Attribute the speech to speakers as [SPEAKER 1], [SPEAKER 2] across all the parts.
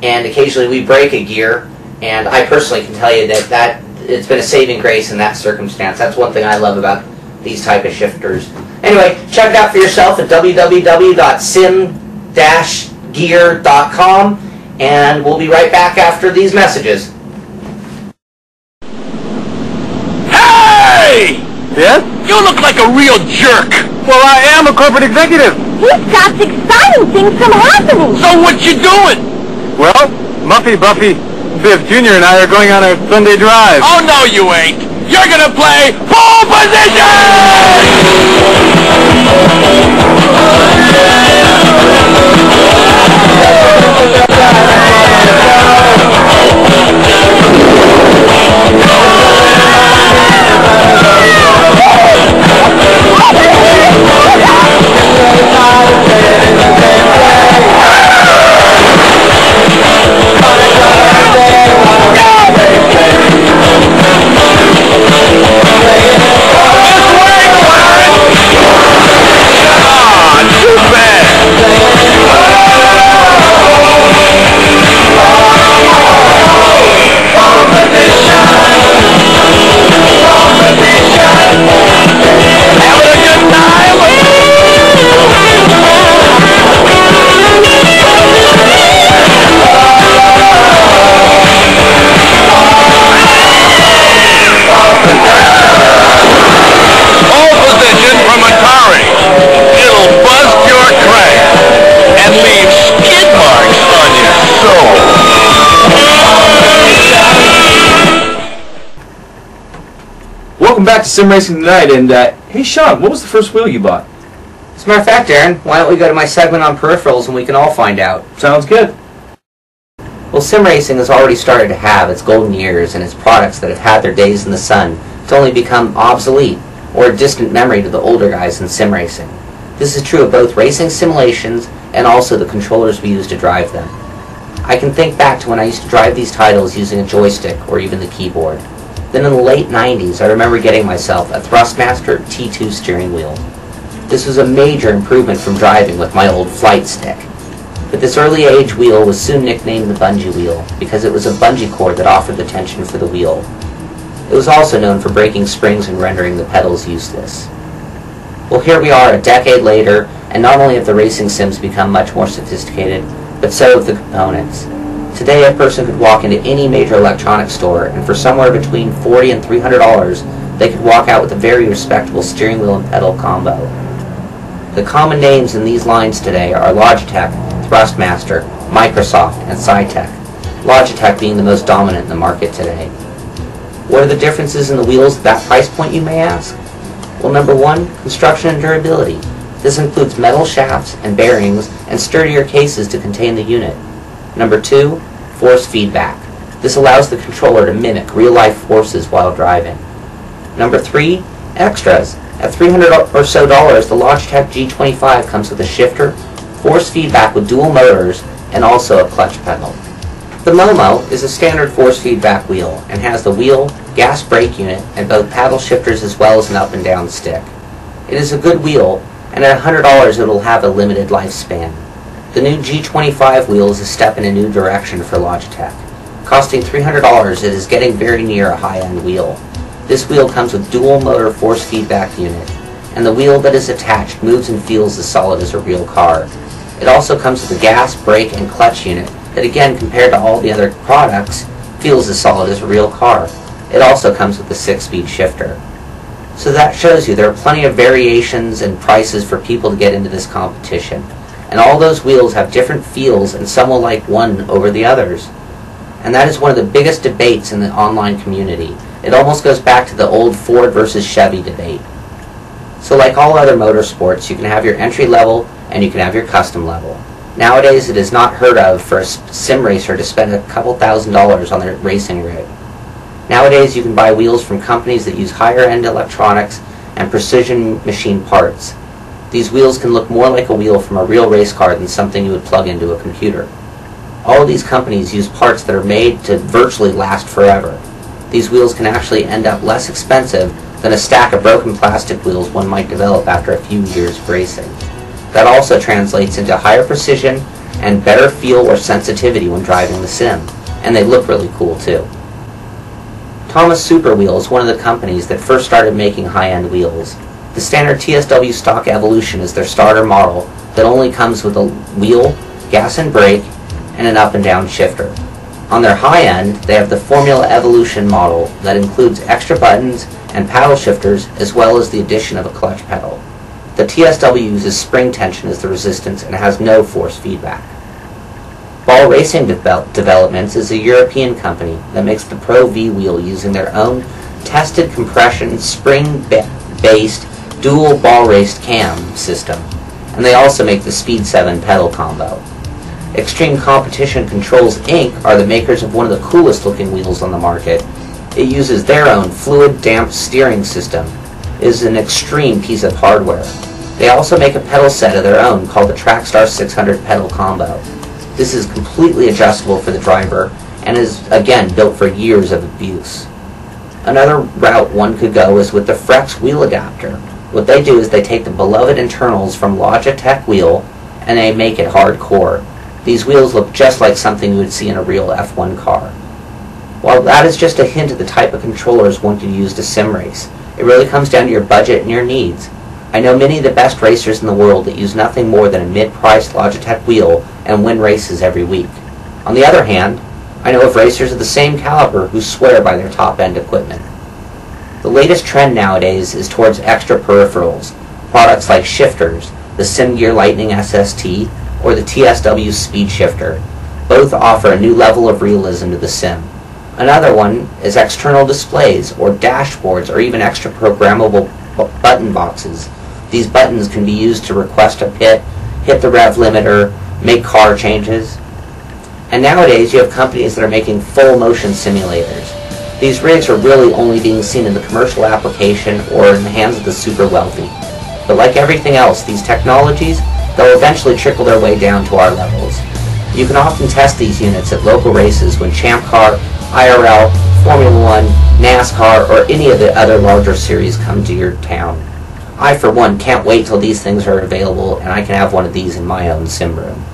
[SPEAKER 1] and occasionally we break a gear, and I personally can tell you that it's been a saving grace in that circumstance. That's one thing I love about these type of shifters. Anyway, check it out for yourself at www.sim-gear.com, and we'll be right back after these messages.
[SPEAKER 2] Hey!
[SPEAKER 3] Yes?
[SPEAKER 2] You look like a real jerk!
[SPEAKER 3] Well, I am a corporate executive.
[SPEAKER 4] He stops exciting things from happening.
[SPEAKER 2] So what you doing?
[SPEAKER 3] Well, Muffy, Buffy, Biff Jr. and I are going on a Sunday drive.
[SPEAKER 2] Oh, no, you ain't! You're gonna play pole
[SPEAKER 3] Welcome back to Sim Racing Tonight, and hey Sean, what was the first wheel you bought?
[SPEAKER 1] As a matter of fact, Aaron, why don't we go to my segment on peripherals and we can all find out.
[SPEAKER 3] Sounds good.
[SPEAKER 1] Well, sim racing has already started to have its golden years, and its products that have had their days in the sun to only become obsolete or a distant memory to the older guys in sim racing. This is true of both racing simulations and also the controllers we use to drive them. I can think back to when I used to drive these titles using a joystick or even the keyboard. Then in the late 90s, I remember getting myself a Thrustmaster T2 steering wheel. This was a major improvement from driving with my old flight stick. But this early age wheel was soon nicknamed the Bungie Wheel because it was a bungee cord that offered the tension for the wheel. It was also known for breaking springs and rendering the pedals useless. Well, here we are a decade later, and not only have the racing sims become much more sophisticated, but so have the components. Today, a person could walk into any major electronics store, and for somewhere between $40 and $300, they could walk out with a very respectable steering wheel and pedal combo. The common names in these lines today are Logitech, Thrustmaster, Microsoft, and Cytec, Logitech being the most dominant in the market today. What are the differences in the wheels at that price point, you may ask? Well, number one, construction and durability. This includes metal shafts and bearings and sturdier cases to contain the unit. Number two, force feedback. This allows the controller to mimic real-life forces while driving. Number three, extras. At $300 or so, the Logitech G25 comes with a shifter, force feedback with dual motors, and also a clutch pedal. The Momo is a standard force feedback wheel and has the wheel, gas brake unit, and both paddle shifters as well as an up and down stick. It is a good wheel, and at $100 it will have a limited lifespan. The new G25 wheel is a step in a new direction for Logitech. Costing $300, it is getting very near a high-end wheel. This wheel comes with dual motor force feedback unit, and the wheel that is attached moves and feels as solid as a real car. It also comes with a gas, brake, and clutch unit that, again, compared to all the other products, feels as solid as a real car. It also comes with a 6-speed shifter. So that shows you there are plenty of variations and prices for people to get into this competition. And all those wheels have different feels, and some will like one over the others. And that is one of the biggest debates in the online community. It almost goes back to the old Ford versus Chevy debate. So like all other motorsports, you can have your entry level and you can have your custom level. Nowadays, it is not heard of for a sim racer to spend a couple $1,000s on their racing rig. Nowadays, you can buy wheels from companies that use higher-end electronics and precision machine parts. These wheels can look more like a wheel from a real race car than something you would plug into a computer. All of these companies use parts that are made to virtually last forever. These wheels can actually end up less expensive than a stack of broken plastic wheels one might develop after a few years of racing. That also translates into higher precision and better feel or sensitivity when driving the sim. And they look really cool too. Thomas Super Wheel is one of the companies that first started making high-end wheels. The standard TSW stock Evolution is their starter model that only comes with a wheel, gas and brake, and an up and down shifter. On their high end, they have the Formula Evolution model that includes extra buttons and paddle shifters as well as the addition of a clutch pedal. The TSW uses spring tension as the resistance and has no force feedback. Ball Racing Developments is a European company that makes the Pro V wheel using their own tested compression spring-based dual ball raced cam system, and they also make the Speed 7 pedal combo. Extreme Competition Controls Inc. are the makers of one of the coolest looking wheels on the market. It uses their own fluid damped steering system. It is an extreme piece of hardware. They also make a pedal set of their own called the Trackstar 600 pedal combo. This is completely adjustable for the driver and is again built for years of abuse. Another route one could go is with the Frex wheel adapter. What they do is they take the beloved internals from Logitech wheel and they make it hardcore. These wheels look just like something you would see in a real F1 car. While that is just a hint of the type of controllers one could use to sim race, it really comes down to your budget and your needs. I know many of the best racers in the world that use nothing more than a mid-priced Logitech wheel and win races every week. On the other hand, I know of racers of the same caliber who swear by their top-end equipment. The latest trend nowadays is towards extra peripherals, products like shifters, the SimGear Lightning SST, or the TSW Speed Shifter. Both offer a new level of realism to the sim. Another one is external displays, or dashboards, or even extra programmable button boxes. These buttons can be used to request a pit, hit the rev limiter, make car changes. And nowadays you have companies that are making full motion simulators. These rigs are really only being seen in the commercial application or in the hands of the super wealthy. But like everything else, these technologies, they'll eventually trickle their way down to our levels. You can often test these units at local races when Champ Car, IRL, Formula One, NASCAR, or any of the other larger series come to your town. I, for one, can't wait till these things are available and I can have one of these in my own sim room.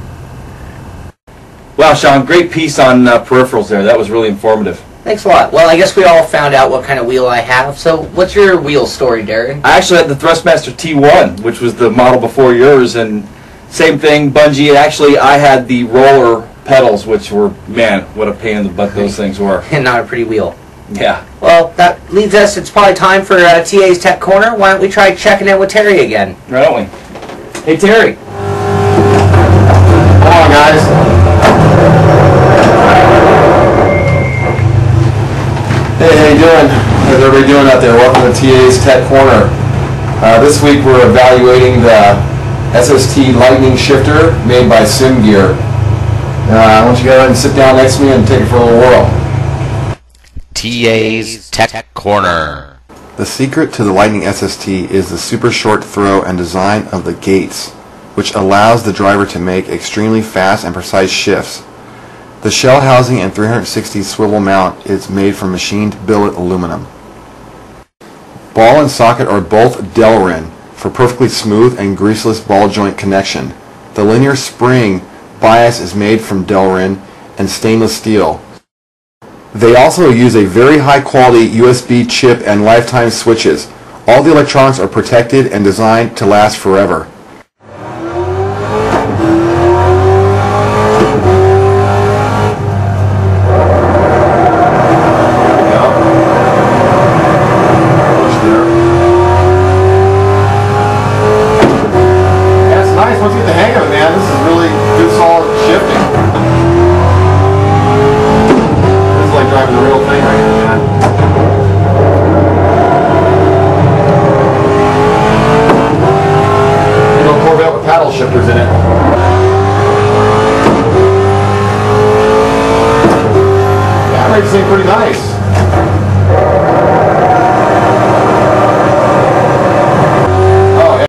[SPEAKER 5] Wow, Sean, great piece on peripherals there. That was really informative.
[SPEAKER 1] Thanks a lot. Well, I guess we all found out what kind of wheel I have, so what's your wheel story, Darren?
[SPEAKER 5] I actually had the Thrustmaster T1, which was the model before yours, and same thing, Bungie. Actually, I had the roller pedals, which were, man, what a pain in the butt those things were.
[SPEAKER 1] And not a pretty wheel.
[SPEAKER 5] Yeah.
[SPEAKER 1] Well, that leads us, it's probably time for TA's Tech Corner. Why don't we try checking in with Terry again?
[SPEAKER 5] Right, don't we? Hey, Terry.
[SPEAKER 3] Come on, guys. Hey, how you doing? How's everybody doing out there? Welcome to TA's Tech Corner. This week we're evaluating the SST Lightning Shifter made by SimGear. I want you to go ahead and sit down next to me and take it for a little whirl.
[SPEAKER 2] TA's Tech Corner.
[SPEAKER 6] The secret to the Lightning SST is the super short throw and design of the gates, which allows the driver to make extremely fast and precise shifts. The shell housing and 360 swivel mount is made from machined billet aluminum. Ball and socket are both Delrin for perfectly smooth and greaseless ball joint connection. The linear spring bias is made from Delrin and stainless steel. They also use a very high quality USB chip and lifetime switches. All the electronics are protected and designed to last forever.
[SPEAKER 3] Once you get the hang of it, man, this is really good, solid shifting. This is like driving the real thing right here, man. You know, Corvette with paddle shifters in it. Yeah, that makes it seem pretty nice.